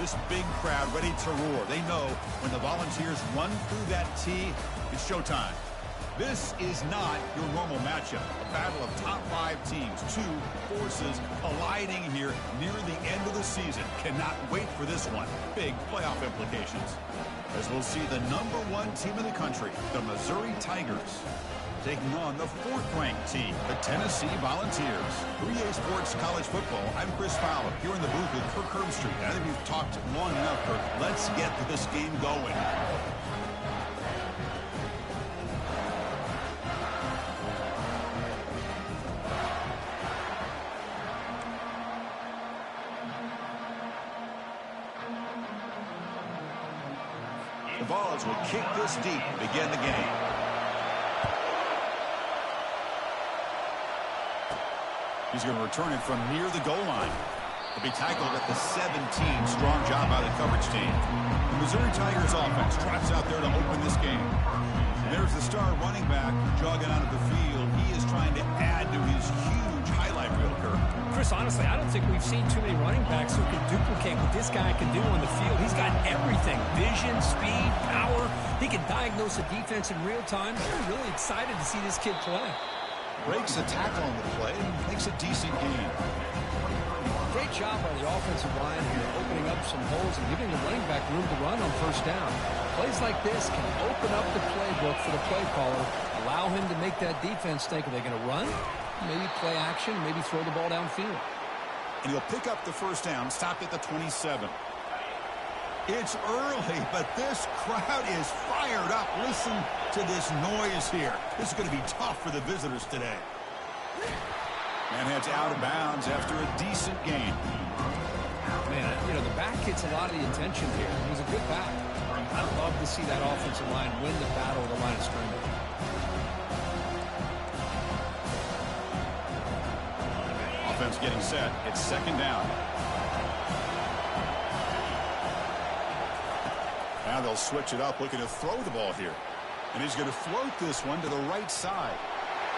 This big crowd ready to roar. They know when the Volunteers run through that tee, it's showtime. This is not your normal matchup. A battle of top 5 teams. 2 forces colliding here near the end of the season. Cannot wait for this one. Big playoff implications. As we'll see the #1 team in the country, the Missouri Tigers, taking on the 4th-ranked team, the Tennessee Volunteers. 3A Sports College Football. I'm Chris Fowler here in the booth with Kirk Herbstreit. I think we've talked long enough, Kirk. Let's get to this game going. The Vols will kick this deep to begin the game. He's going to return it from near the goal line. He'll be tackled at the 17. Strong job by the coverage team. The Missouri Tigers offense trots out there to open this game. And there's the star running back jogging out of the field. He is trying to add to his huge highlight reel, Kirk. Chris, honestly, I don't think we've seen too many running backs who can duplicate what this guy can do on the field. He's got everything. Vision, speed, power. He can diagnose a defense in real time. They're really excited to see this kid play. Breaks a tackle on the play and makes a decent gain. Great job by the offensive line here, opening up some holes and giving the running back room to run on first down. Plays like this can open up the playbook for the play caller, allow him to make that defense think, are they going to run? Maybe play action, maybe throw the ball downfield. And he'll pick up the first down, stopped at the 27. It's early, but this crowd is fired up. Listen to this noise here. This is going to be tough for the visitors today. And heads out of bounds after a decent gain. Man, you know, the back gets a lot of the attention here. It was a good back. I'd love to see that offensive line win the battle of the line of scrimmage. Offense getting set. It's second down. Now they'll switch it up, looking to throw the ball here. And he's going to float this one to the right side.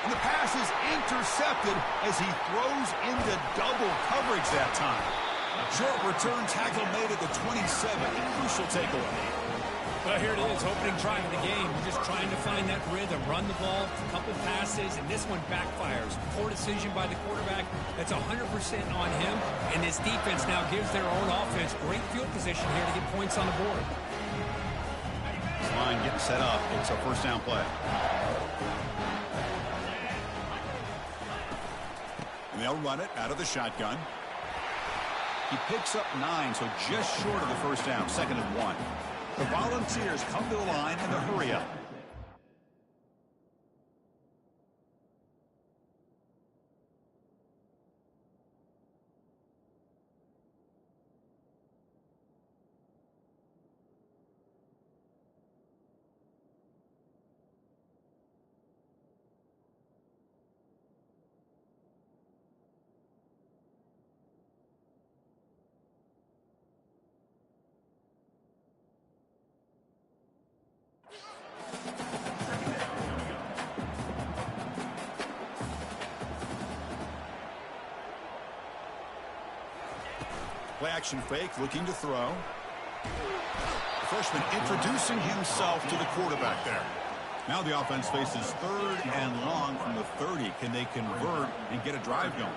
And the pass is intercepted as he throws into double coverage that time. Short return tackle made at the 27. A crucial takeaway. Well, here it is, opening drive of the game. We're just trying to find that rhythm, run the ball, a couple passes, and this one backfires. Poor decision by the quarterback. That's 100% on him. And this defense now gives their own offense great field position here to get points on the board. Line getting set up. It's a first down play. And they'll run it out of the shotgun. He picks up 9, so just short of the first down. Second and 1. The Volunteers come to the line in the hurry up. Play action fake, looking to throw. The freshman introducing himself to the quarterback there. Now the offense faces third and long from the 30. Can they convert and get a drive going?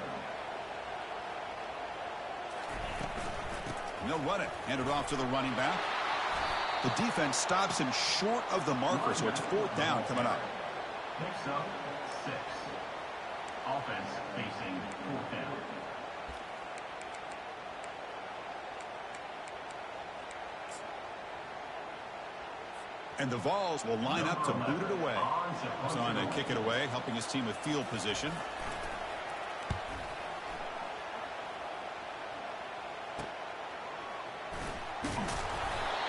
And they'll run it. Hand it off to the running back. The defense stops him short of the marker, so it's fourth down coming up. Next up, 6. Offense facing fourth down. And the Vols will line up to boot it away. He's on to kick it away, helping his team with field position.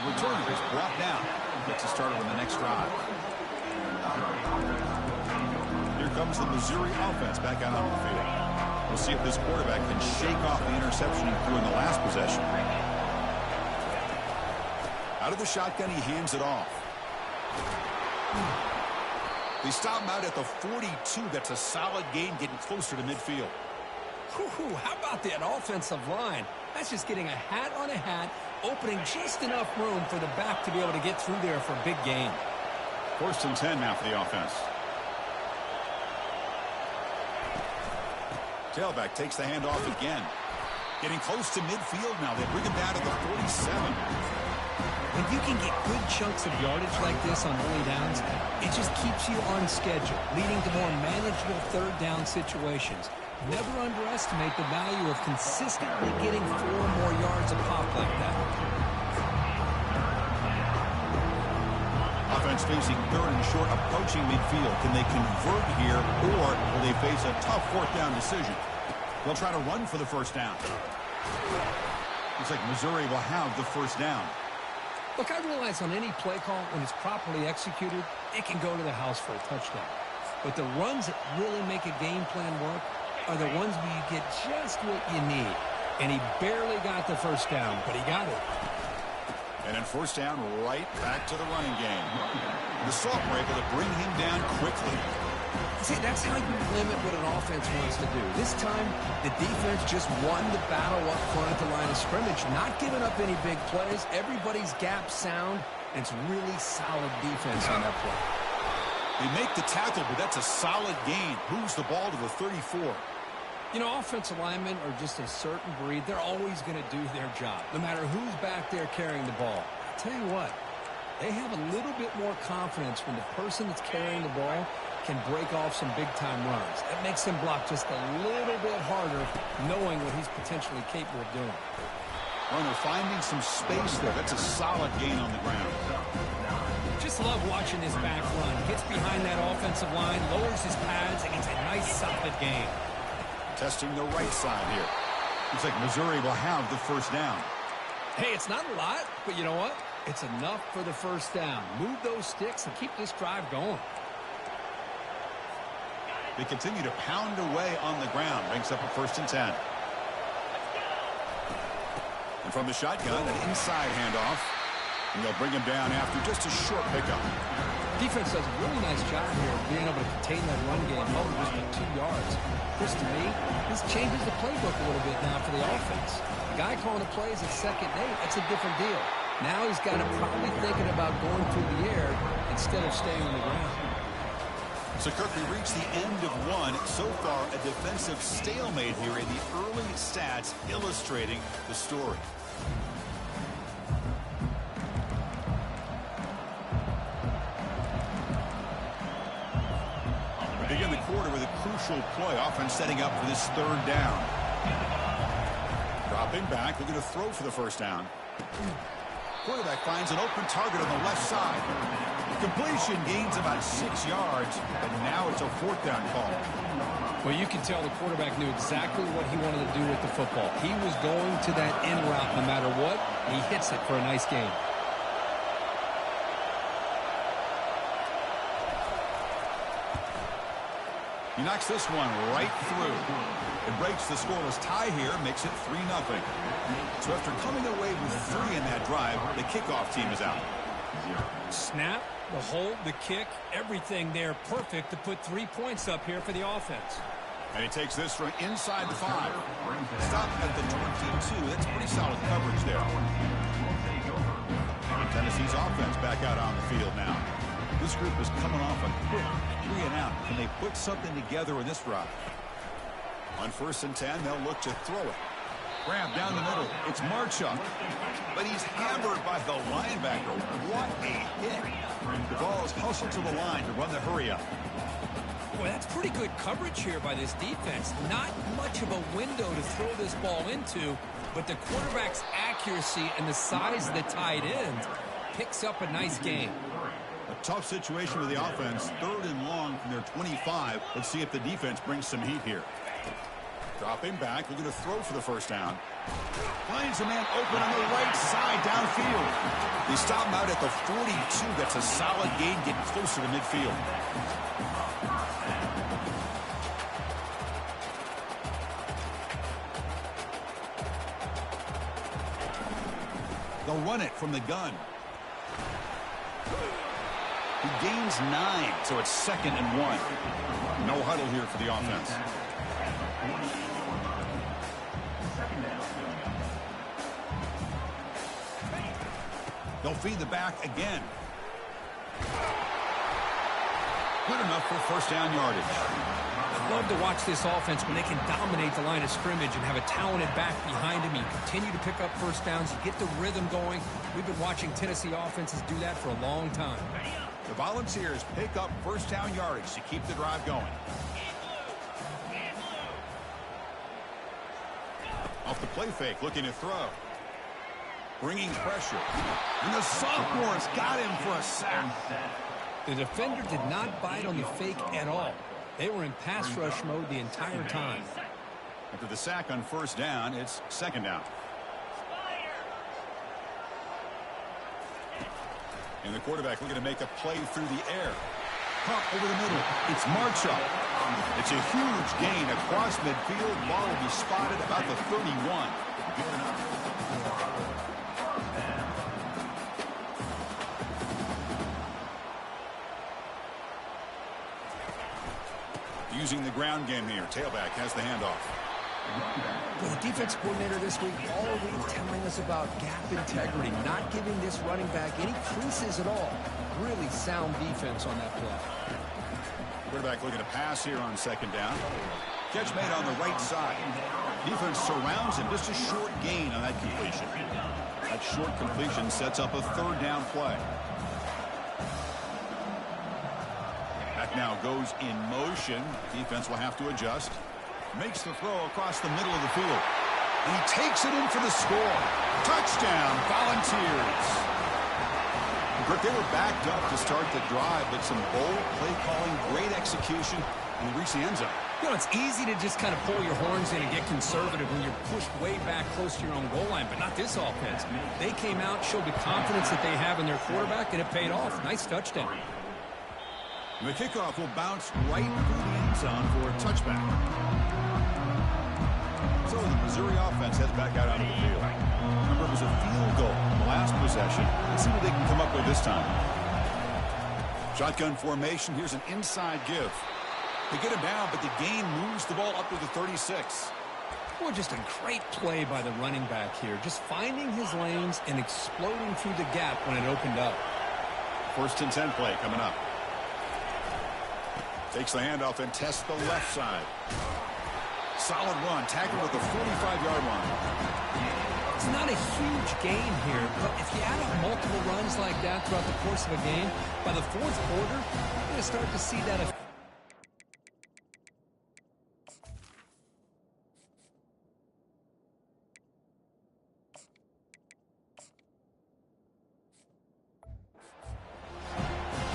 Return is brought down. Gets us started on the next drive. Here comes the Missouri offense back out on the field. We'll see if this quarterback can shake off the interception he threw in the last possession. Out of the shotgun, he hands it off. They stop him out at the 42. That's a solid gain, getting closer to midfield. How about that offensive line? That's just getting a hat on a hat, opening just enough room for the back to be able to get through there for a big gain. 1st and 10 now for the offense. Tailback takes the handoff again. Getting close to midfield now. They bring him down to the 47. When you can get good chunks of yardage like this on early downs, it just keeps you on schedule, leading to more manageable 3rd down situations. Never underestimate the value of consistently getting 4 more yards a pop like that. Offense facing 3rd and short, approaching midfield. Can they convert here, or will they face a tough 4th down decision? They'll try to run for the 1st down. Looks like Missouri will have the 1st down. Look, I realize on any play call, when it's properly executed, it can go to the house for a touchdown. But the runs that really make a game plan work are the ones where you get just what you need. And he barely got the 1st down, but he got it. And then 1st down, right back to the running game. The Salt were able to bring him down quickly. See, that's how you limit what an offense wants to do. This time, the defense just won the battle up front at the line of scrimmage, not giving up any big plays. Everybody's gap sound, and it's really solid defense on that play. They make the tackle, but that's a solid gain. Moves the ball to the 34. You know, offensive linemen are just a certain breed. They're always going to do their job, no matter who's back there carrying the ball. I'll tell you what, they have a little bit more confidence when the person that's carrying the ball can break off some big-time runs. That makes him block just a little bit harder, knowing what he's potentially capable of doing. Runner finding some space there. That's a solid gain on the ground. Just love watching this back run. Gets behind that offensive line, lowers his pads, and gets a nice, solid gain. Testing the right side here. Looks like Missouri will have the 1st down. Hey, it's not a lot, but you know what? It's enough for the 1st down. Move those sticks and keep this drive going. They continue to pound away on the ground. Brings up a 1st and 10. And from the shotgun, an inside handoff. And they'll bring him down after just a short pickup. Defense does a really nice job here of being able to contain that run game, held just to 2 yards. Chris, to me, this changes the playbook a little bit now for the offense. The guy calling the plays at 2nd and 8, that's a different deal. Now he's got to probably thinking about going through the air instead of staying on the ground. So, Kirk, we reached the end of 1. So far, a defensive stalemate here in the early stats illustrating the story. Begin the quarter with a crucial play. Offense setting up for this 3rd down. Dropping back, looking to throw for the 1st down. Quarterback finds an open target on the left side. Completion gains about 6 yards, and now it's a 4th down call. Well, you can tell the quarterback knew exactly what he wanted to do with the football. He was going to that in route no matter what. He hits it for a nice gain. He knocks this one right through. It breaks the scoreless tie here, makes it 3-0. So after coming away with 3 in that drive, the kickoff team is out. Snap, the hold, the kick, everything there perfect to put 3 points up here for the offense. And he takes this from inside the 5. Stop at the 22. That's pretty solid coverage there. Tennessee's offense back out on the field now. This group is coming off a quick 3 and out. Can they put something together in this drive? On 1st and 10, they'll look to throw it. Grab down the middle. It's Marchuk. But he's hammered by the linebacker. What a hit. The ball is hustled to the line to run the hurry up. Boy, that's pretty good coverage here by this defense. Not much of a window to throw this ball into, but the quarterback's accuracy and the size of the tight end picks up a nice gain. A tough situation with the offense. 3rd and long from their 25. Let's see if the defense brings some heat here. Dropping back, looking to throw for the 1st down. Finds a man open on the right side downfield. They stop him out at the 42. That's a solid gain, getting closer to midfield. They'll run it from the gun. He gains 9, so it's 2nd and 1. No huddle here for the offense. They'll feed the back again. Good enough for first down yardage. I love to watch this offense when they can dominate the line of scrimmage and have a talented back behind him. You continue to pick up first downs. You get the rhythm going. We've been watching Tennessee offenses do that for a long time. The Volunteers pick up first down yardage to keep the drive going. Off the play fake, looking to throw. Bringing pressure. And the sophomore's got him for a sack. The defender did not bite on the fake at all. They were in pass rush mode the entire time. After the sack on first down, it's second down. And the quarterback looking to make a play through the air. Pump over the middle. It's Marchup. It's a huge gain across midfield. Ball will be spotted about the 31. Using the ground game here. Tailback has the handoff. Well, the defense coordinator this week already telling us about gap integrity, not giving this running back any creases at all. Really sound defense on that play. Quarterback looking to pass here on second down. Catch made on the right side. Defense surrounds him. Just a short gain on that completion. That short completion sets up a third down play. Back now goes in motion. Defense will have to adjust. Makes the throw across the middle of the field. And he takes it in for the score. Touchdown, Volunteers. But they were backed up to start the drive, but some bold play calling, great execution, and they reach the end zone. You know, it's easy to just kind of pull your horns in and get conservative when you're pushed way back close to your own goal line, but not this offense. They came out, showed the confidence that they have in their quarterback, and it paid off. Nice touchdown. And the kickoff will bounce right through the end zone for a touchback. So the Missouri offense heads back out onto the field. Remember, it was a field goal in the last possession. Let's see what they can come up with this time. Shotgun formation. Here's an inside give. They get him down, but the gain moves the ball up to the 36. Well, just a great play by the running back here. Just finding his lanes and exploding through the gap when it opened up. First and 10 play coming up. Takes the handoff and tests the left side. Solid run, tackled at the 45-yard line. It's not a huge gain here, but if you add up multiple runs like that throughout the course of a game, by the fourth quarter, you're going to start to see that effect.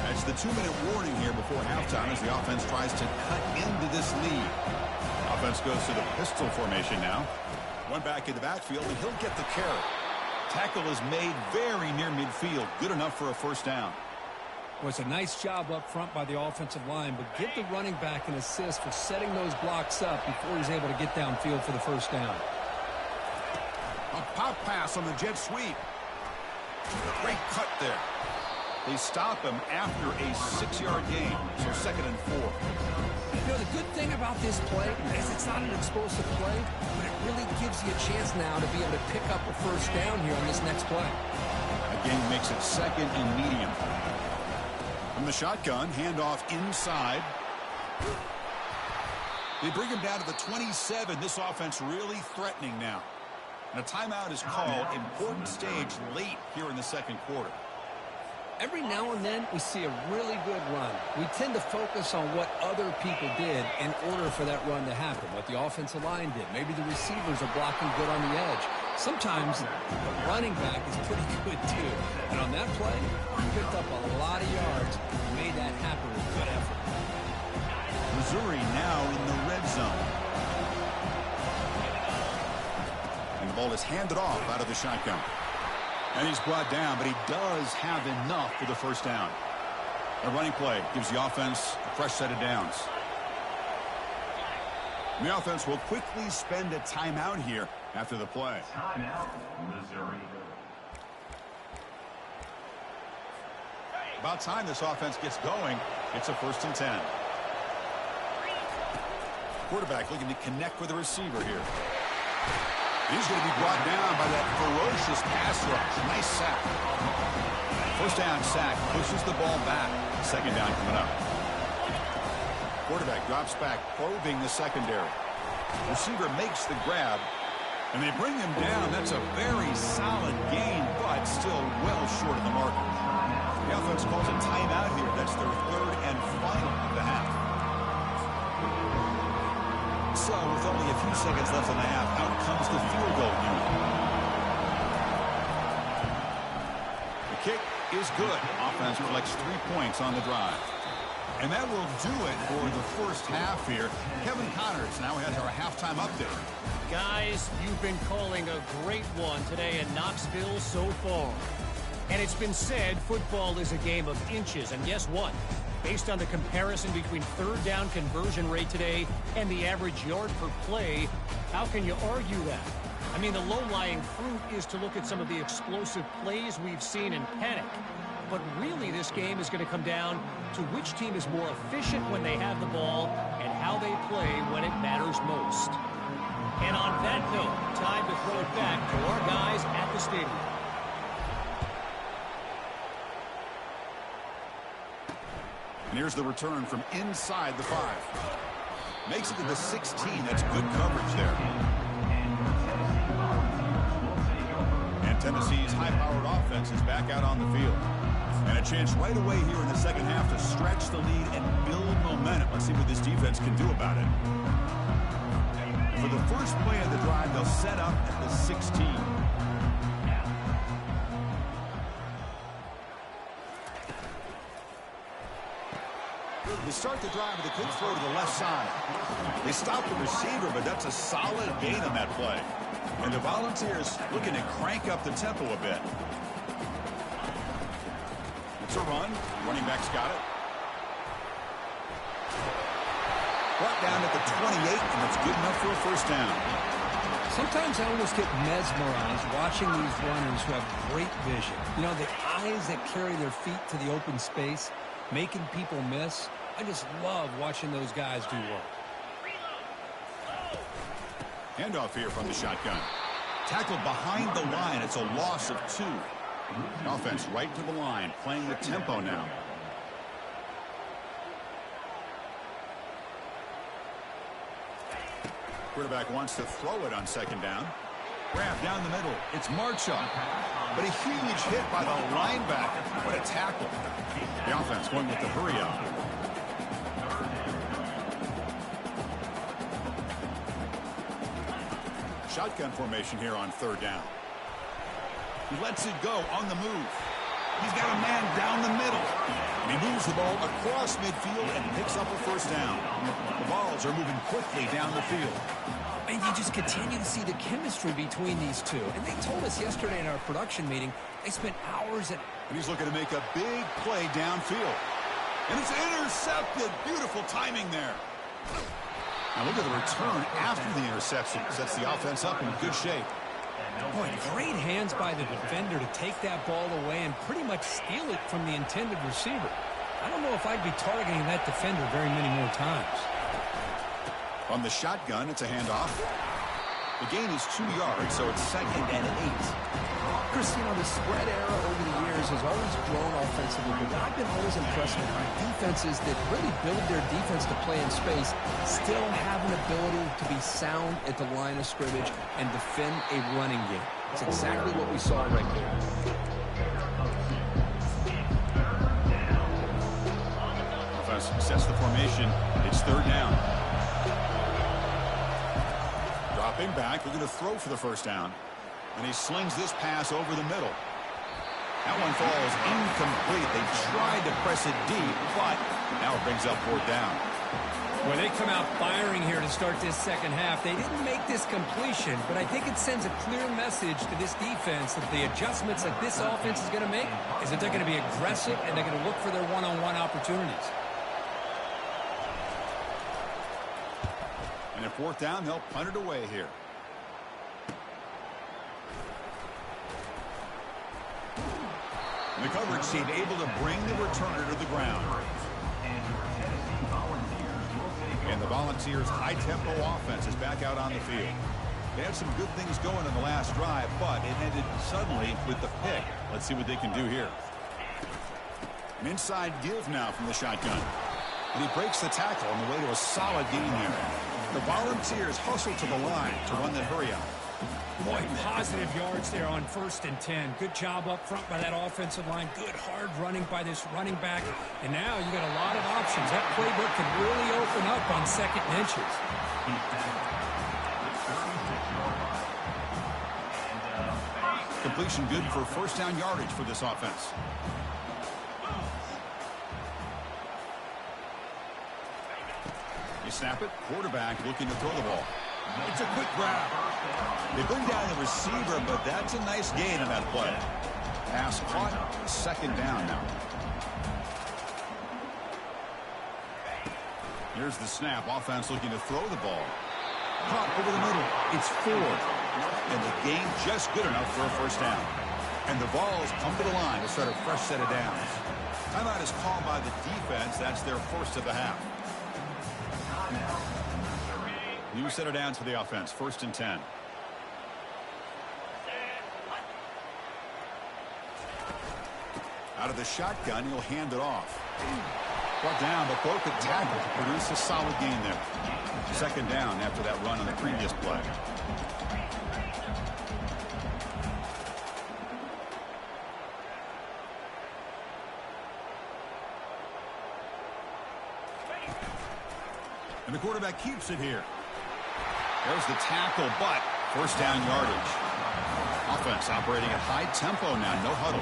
That's the 2-minute warning here before halftime as the offense tries to cut into this lead. Offense goes to the pistol formation now. One back in the backfield, and he'll get the carry. Tackle is made very near midfield. Good enough for a first down. Well, it's a nice job up front by the offensive line, but give the running back an assist for setting those blocks up before he's able to get downfield for the first down. A pop pass on the jet sweep. Great cut there. They stop him after a 6-yard gain, so second and 4. You know, the good thing about this play is it's not an explosive play, but it really gives you a chance now to be able to pick up a first down here on this next play. Again, makes it second and medium. From the shotgun, handoff inside. They bring him down to the 27. This offense really threatening now. And a timeout is called. Important stage late here in the second quarter. Every now and then, we see a really good run. We tend to focus on what other people did in order for that run to happen, what the offensive line did. Maybe the receivers are blocking good on the edge. Sometimes the running back is pretty good, too. And on that play, he picked up a lot of yards and made that happen with good effort. Missouri now in the red zone. And the ball is handed off out of the shotgun. And he's brought down, but he does have enough for the first down. A running play gives the offense a fresh set of downs. And the offense will quickly spend a timeout here after the play. Timeout, Missouri. About time this offense gets going. It's a first and 10. Quarterback looking to connect with the receiver here. He's going to be brought down by that ferocious pass rush. Nice sack. First down sack pushes the ball back. Second down coming up. Quarterback drops back, probing the secondary. Receiver makes the grab, and they bring him down. That's a very solid gain, but still well short of the marker. The offense calls a timeout here. That's their third and final of the half. So, with only a few seconds left in the half, out comes the field goal unit. The kick is good. Offense collects 3 points on the drive. And that will do it for the first half here. Kevin Connors now has our halftime update. Guys, you've been calling a great one today in Knoxville so far. And it's been said football is a game of inches. And guess what? Based on the comparison between third down conversion rate today and the average yard per play, how can you argue that? I mean, the low-lying fruit is to look at some of the explosive plays we've seen in panic. But really, this game is going to come down to which team is more efficient when they have the ball and how they play when it matters most. And on that note, time to throw it back to our guys at the stadium. And here's the return from inside the 5. Makes it to the 16. That's good coverage there. And Tennessee's high-powered offense is back out on the field. And a chance right away here in the second half to stretch the lead and build momentum. Let's see what this defense can do about it. For the first play of the drive, they'll set up at the 16. They start the drive with a quick throw to the left side. They stop the receiver, but that's a solid gain on that play. And the Volunteers looking to crank up the tempo a bit. It's a run. Running back's got it. Brought down at the 28, and that's good enough for a first down. Sometimes I almost get mesmerized watching these runners who have great vision. You know, the eyes that carry their feet to the open space, making people miss. I just love watching those guys do work. Handoff here from the shotgun. Tackled behind the line. It's a loss of 2. Offense right to the line, playing the tempo now. Quarterback wants to throw it on second down. Grab down the middle. It's Marchuk. But a huge hit by the linebacker. What a tackle. The offense going with the hurry up. Shotgun formation here on third down. He lets it go on the move. He's got a man down the middle. And he moves the ball across midfield and picks up a first down. The balls are moving quickly down the field. And you just continue to see the chemistry between these two. And they told us yesterday in our production meeting, they spent hours at... And he's looking to make a big play downfield. And it's intercepted. Beautiful timing there. Now look at the return after the interception. Sets the offense up in good shape. Boy, great hands by the defender to take that ball away and pretty much steal it from the intended receiver. I don't know if I'd be targeting that defender very many more times. On the shotgun, it's a handoff. The gain is 2 yards, so it's second and 8. Chris, you know, the spread era over the years has always grown offensively, but I've been always impressed by defenses that really build their defense to play in space, still have an ability to be sound at the line of scrimmage and defend a running game. It's exactly what we saw right there. Offense sets the formation. It's third down. Dropping back, looking to throw for the first down. And he slings this pass over the middle. That one falls incomplete. They tried to press it deep, but now it brings up fourth down. When they come out firing here to start this second half, they didn't make this completion, but I think it sends a clear message to this defense that the adjustments that this offense is going to make is that they're going to be aggressive and they're going to look for their one-on-one opportunities. And at fourth down, they'll punt it away here. And the coverage team able to bring the returner to the ground. And the Volunteers' high-tempo offense is back out on the field. They had some good things going in the last drive, but it ended suddenly with the pick. Let's see what they can do here. An inside give now from the shotgun. And he breaks the tackle on the way to a solid gain there. The Volunteers hustle to the line to run the hurry up. Boy, positive yards there on 1st and 10. Good job up front by that offensive line. Good hard running by this running back. And now you got a lot of options. That playbook can really open up on 2nd and inches. Completion good for 1st down yardage for this offense. You snap it, quarterback looking to throw the ball. It's a quick grab. They bring down the receiver, but that's a nice gain on that play. Pass caught, 2nd down now. Here's the snap. Offense looking to throw the ball. Caught over the middle. It's 4th. And the gain just good enough for a 1st down. And the Vols come to the line to start a fresh set of downs. Timeout is called by the defense. That's their 1st of the half. New set of downs for the offense. 1st and 10. Out of the shotgun, he'll hand it off. Brought down, but broke the tackle to produce a solid gain there. 2nd down after that run on the previous play. And the quarterback keeps it here. There's the tackle, but 1st down yardage. Offense operating at high tempo now, no huddle.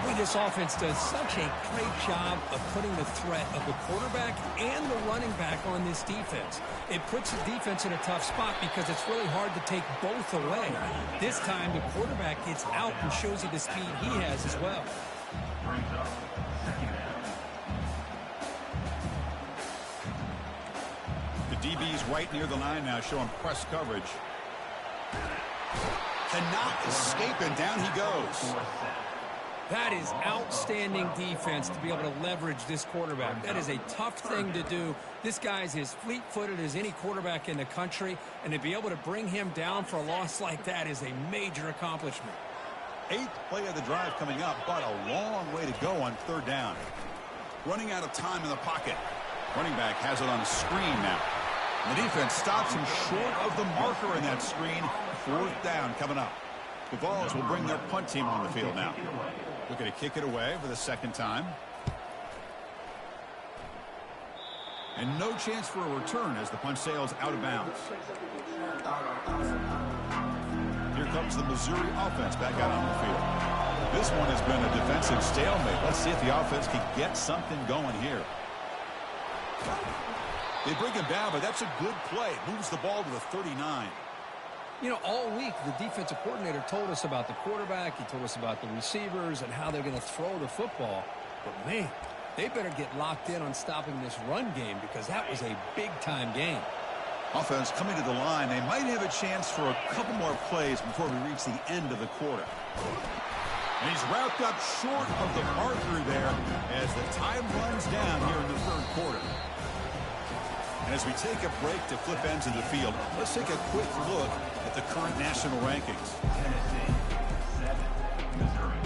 Boy, this offense does such a great job of putting the threat of the quarterback and the running back on this defense. It puts the defense in a tough spot because it's really hard to take both away. This time, the quarterback gets out and shows you the speed he has as well. DB's right near the line now, showing press coverage. Cannot escape, and down he goes. That is outstanding defense to be able to leverage this quarterback. That is a tough thing to do. This guy's as fleet-footed as any quarterback in the country, and to be able to bring him down for a loss like that is a major accomplishment. 8th play of the drive coming up, but a long way to go on 3rd down. Running out of time in the pocket. Running back has it on a screen now. The defense stops him short of the marker in that screen. 4th down coming up. The Vols will bring their punt team on the field now. Looking to kick it away for the 2nd time. And no chance for a return as the punt sails out of bounds. Here comes the Missouri offense back out on the field. This one has been a defensive stalemate. Let's see if the offense can get something going here. They bring him down, but that's a good play. Moves the ball to the 39. You know, all week the defensive coordinator told us about the quarterback. He told us about the receivers and how they're going to throw the football. But, man, they better get locked in on stopping this run game because that was a big-time game. Offense coming to the line. They might have a chance for a couple more plays before we reach the end of the quarter. And he's wrapped up short of the marker there as the time runs down here in the 3rd quarter. And as we take a break to flip ends of the field, let's take a quick look at the current national rankings. Tennessee 7, Missouri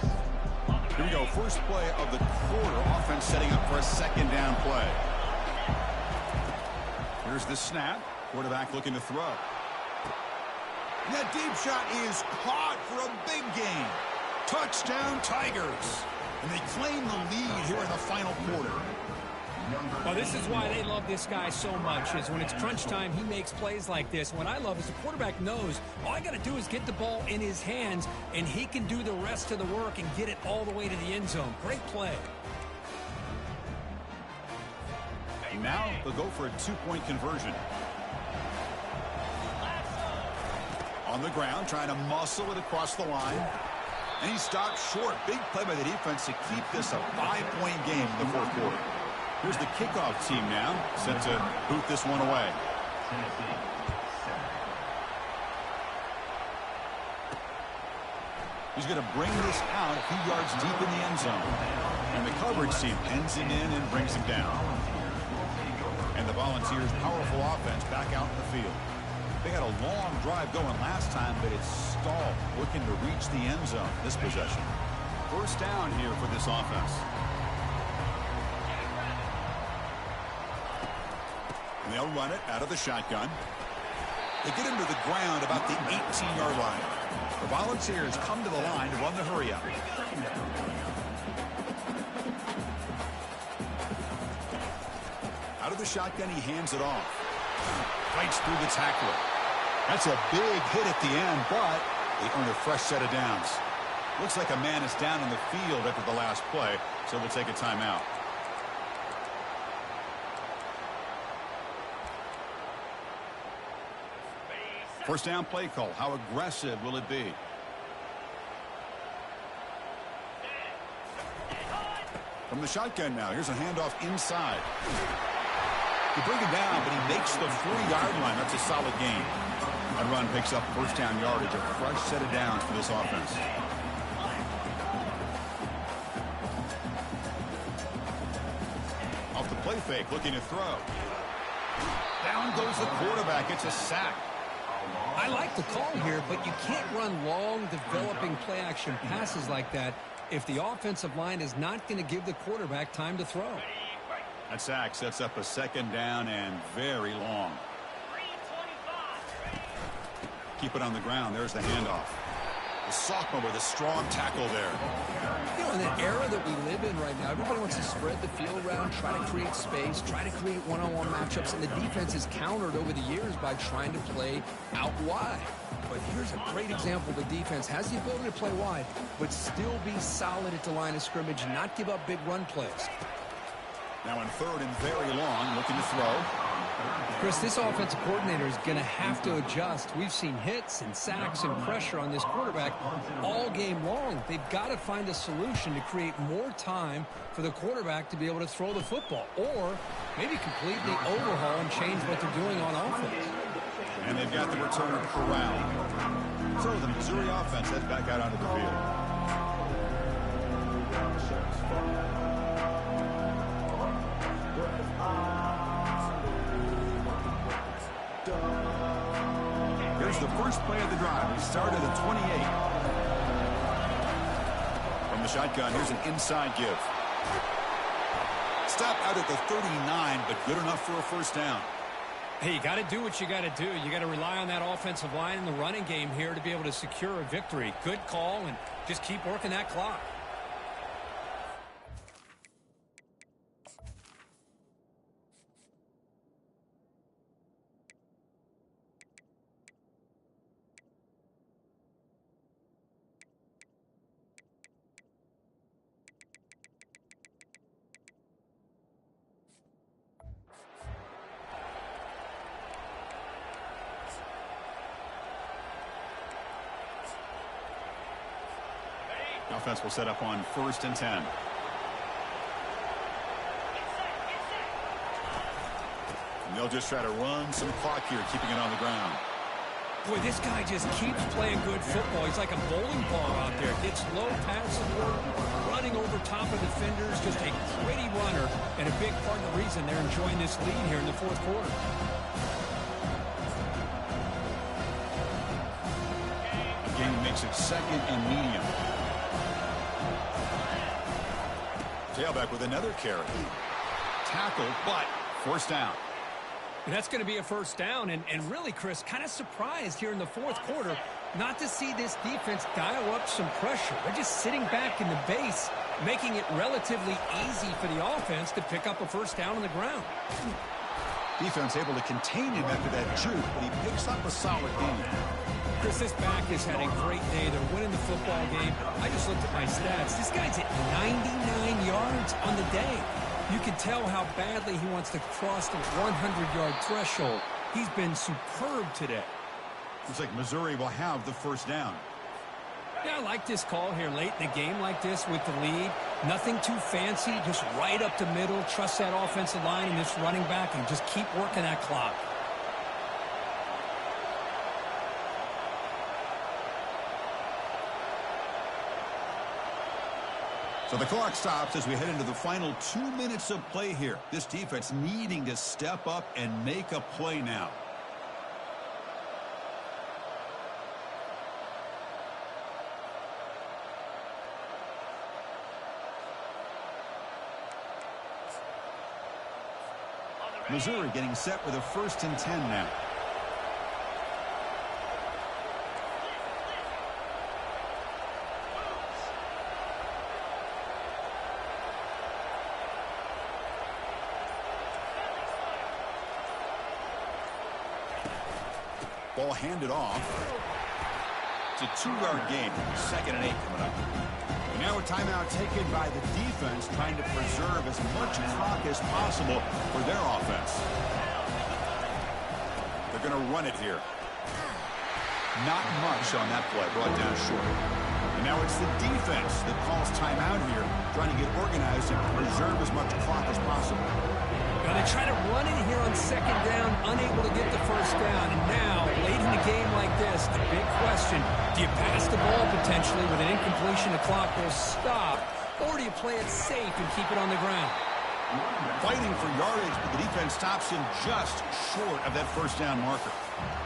6. Here we go. First play of the quarter. Offense setting up for a 2nd down play. Here's the snap. Quarterback looking to throw. And that deep shot is caught for a big gain. Touchdown Tigers. And they claim the lead here in the final quarter. Well, this is why they love this guy so much, is when it's crunch time, he makes plays like this. What I love is the quarterback knows all I got to do is get the ball in his hands, and he can do the rest of the work and get it all the way to the end zone. Great play. And now they'll go for a 2-point conversion. On the ground, trying to muscle it across the line. And he stopped short. Big play by the defense to keep this a 5-point game in the 4th quarter. Here's the kickoff team now, set to boot this one away. He's going to bring this out a few yards deep in the end zone. And the coverage team pins him in and brings him down. And the Volunteers' powerful offense back out in the field. They had a long drive going last time, but it's stalled, looking to reach the end zone this possession. First down here for this offense. And they'll run it out of the shotgun. They get him to the ground about the 18-yard line. The Volunteers come to the line to run the hurry-up. Out of the shotgun, he hands it off. Fights through the tackler. That's a big hit at the end, but they earn a fresh set of downs. Looks like a man is down in the field after the last play, so we'll take a timeout. First down play call. How aggressive will it be? From the shotgun now. Here's a handoff inside. He bring it down, but he makes the 40-yard line. That's a solid gain. That run picks up first down yardage. A fresh set of downs for this offense. Off the play fake, looking to throw. Down goes the quarterback. It's a sack. I like the call here, but you can't run long, developing play-action passes like that if the offensive line is not going to give the quarterback time to throw. That sack sets up a second down and very long. Keep it on the ground. There's the handoff. The sophomore with a strong tackle there. You know, in the era that we live in right now, everybody wants to spread the field around, try to create space, try to create one-on-one matchups, and the defense is countered over the years by trying to play out wide. But here's a great example. The defense has the ability to play wide, but still be solid at the line of scrimmage and not give up big run plays. Now in third and very long, looking to throw. Chris, this offensive coordinator is going to have to adjust. We've seen hits and sacks and pressure on this quarterback all game long. They've got to find a solution to create more time for the quarterback to be able to throw the football, or maybe completely overhaul and change what they're doing on offense. And they've got the returner corralled. So the Missouri offense heads back out onto the field. Here's the first play of the drive. He started at 28. From the shotgun, here's an inside give. Stop out at the 39, but good enough for a first down. Hey, you got to do what you got to do. You got to rely on that offensive line in the running game here to be able to secure a victory. Good call, and just keep working that clock. Offense will set up on 1st and 10. And they'll just try to run some clock here, keeping it on the ground. Boy, this guy just keeps playing good football. He's like a bowling ball out there. Gets low pass support, running over top of defenders, just a gritty runner, and a big part of the reason they're enjoying this lead here in the fourth quarter. The game makes it 2nd and medium. Tailback with another carry. Tackle, but first down. And that's going to be a first down. And really, Chris, kind of surprised here in the fourth quarter not to see this defense dial up some pressure. They're just sitting back in the base, making it relatively easy for the offense to pick up a first down on the ground. Defense able to contain him after that juke, but he picks up a solid gain. Chris, this back has had a great day. They're winning the football game. I just looked at my stats. This guy's at 99 yards on the day. You can tell how badly he wants to cross the 100-yard threshold. He's been superb today. Looks like Missouri will have the first down. Yeah, I like this call here late in the game like this with the lead. Nothing too fancy, just right up the middle. Trust that offensive line and this running back and just keep working that clock. So the clock stops as we head into the final 2 minutes of play here. This defense needing to step up and make a play now. Missouri getting set with a 1st and 10 now. Ball handed off. It's a 2-yard gain. 2nd and 8 coming up. Now a timeout taken by the defense, trying to preserve as much clock as possible for their offense. They're going to run it here. Not much on that play, brought down short. And now it's the defense that calls timeout here, trying to get organized and preserve as much clock as possible. Now they try to run it here on 2nd down, unable to get the 1st down. And now, late in a game like this, the big question, do you pass the ball potentially with an incompletion? The clock will stop, or do you play it safe and keep it on the ground? Fighting for yardage, but the defense stops him just short of that 1st down marker.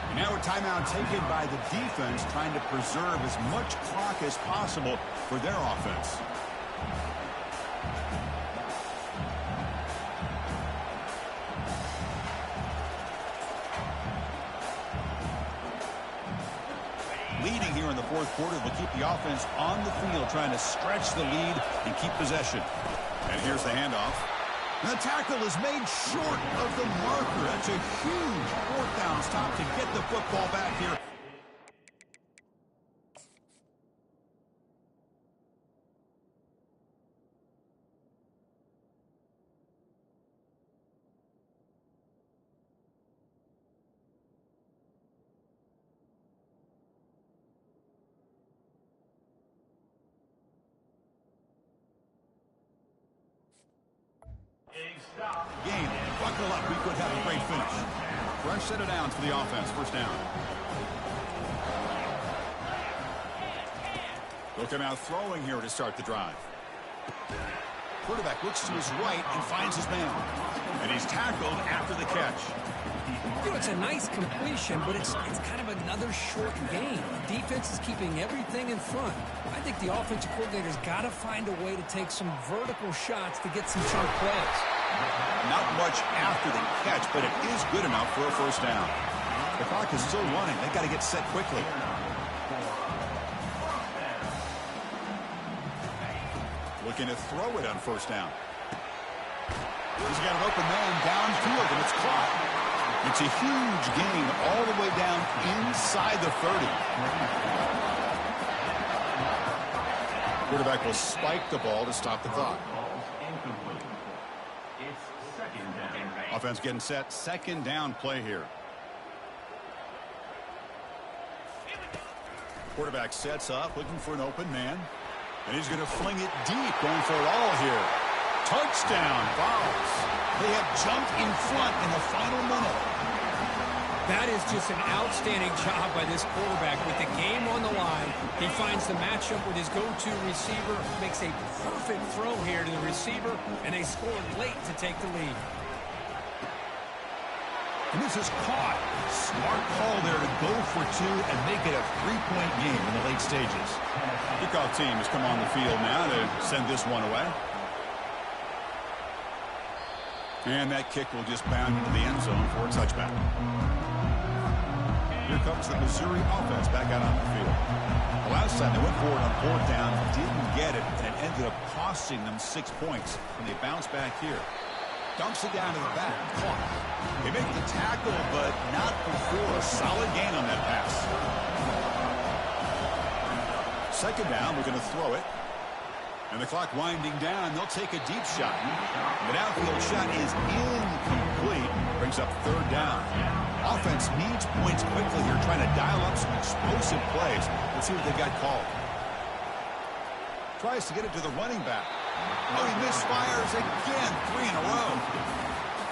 And now a timeout taken by the defense, trying to preserve as much clock as possible for their offense. Leading here in the 4th quarter will keep the offense on the field, trying to stretch the lead and keep possession. And here's the handoff. And the tackle is made short of the marker. That's a huge 4th down stop to get the football back here. Game. Buckle up. We could have a great finish. Fresh set of downs for the offense. 1st down. They'll come out throwing here to start the drive. Quarterback looks to his right and finds his man. And he's tackled after the catch. You know, it's a nice completion, but it's kind of another short game. The defense is keeping everything in front. I think the offensive coordinator's got to find a way to take some vertical shots to get some chunk plays. Not much after the catch, but it is good enough for a 1st down. The clock is still running. They've got to get set quickly. Looking to throw it on 1st down. He's got an open man downfield, and it's caught. It's a huge gain all the way down inside the 30. Quarterback will spike the ball to stop the clock. Offense getting set. 2nd down play here. Quarterback sets up, looking for an open man. And he's going to fling it deep, going for it all here. Touchdown, Vols. They have jumped in front in the final minute. That is just an outstanding job by this quarterback. With the game on the line, he finds the matchup with his go-to receiver, makes a perfect throw here to the receiver, and they scored late to take the lead. And this is caught. Smart call there to go for 2 and make it a 3-point game in the late stages. Kickoff team has come on the field now to send this one away. And that kick will just bound into the end zone for a touchback. Here comes the Missouri offense back out on the field. The last time they went forward on 4th down, didn't get it, and ended up costing them 6 points. And they bounce back here. Dumps it down to the back. Caught. They make the tackle, but not before a solid gain on that pass. 2nd down, we're going to throw it. And the clock winding down, they'll take a deep shot. The downfield shot is incomplete. Brings up 3rd down. Offense needs points quickly here, trying to dial up some explosive plays. Let's see what they've got called. Tries to get it to the running back. Oh, he misfires again. 3 in a row.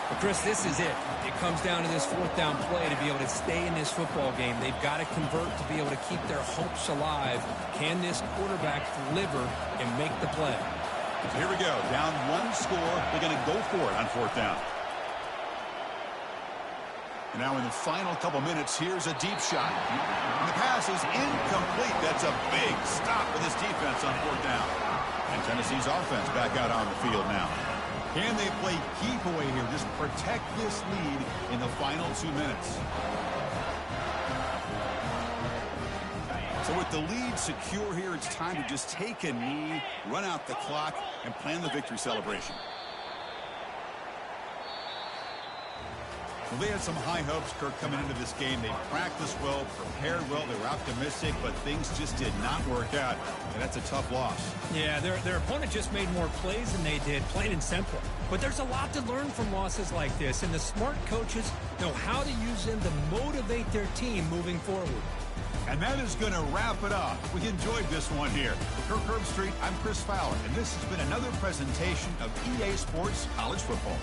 But Chris, this is it. It comes down to this 4th down play to be able to stay in this football game. They've got to convert to be able to keep their hopes alive. Can this quarterback deliver and make the play? So here we go. Down 1 score. They're going to go for it on 4th down. And now in the final couple minutes, here's a deep shot. And the pass is incomplete. That's a big stop for this defense on 4th down. And Tennessee's offense back out on the field now. Can they play keep away here? Just protect this lead in the final 2 minutes. So with the lead secure here, it's time to just take a knee, run out the clock, and plan the victory celebration. Well, they had some high hopes, Kirk, coming into this game. They practiced well, prepared well, they were optimistic, but things just did not work out, and that's a tough loss. Yeah, their opponent just made more plays than they did, plain and simple. But there's a lot to learn from losses like this, and the smart coaches know how to use them to motivate their team moving forward. And that is going to wrap it up. We enjoyed this one here. For Kirk Herbstreit, I'm Chris Fowler, and this has been another presentation of EA Sports College Football.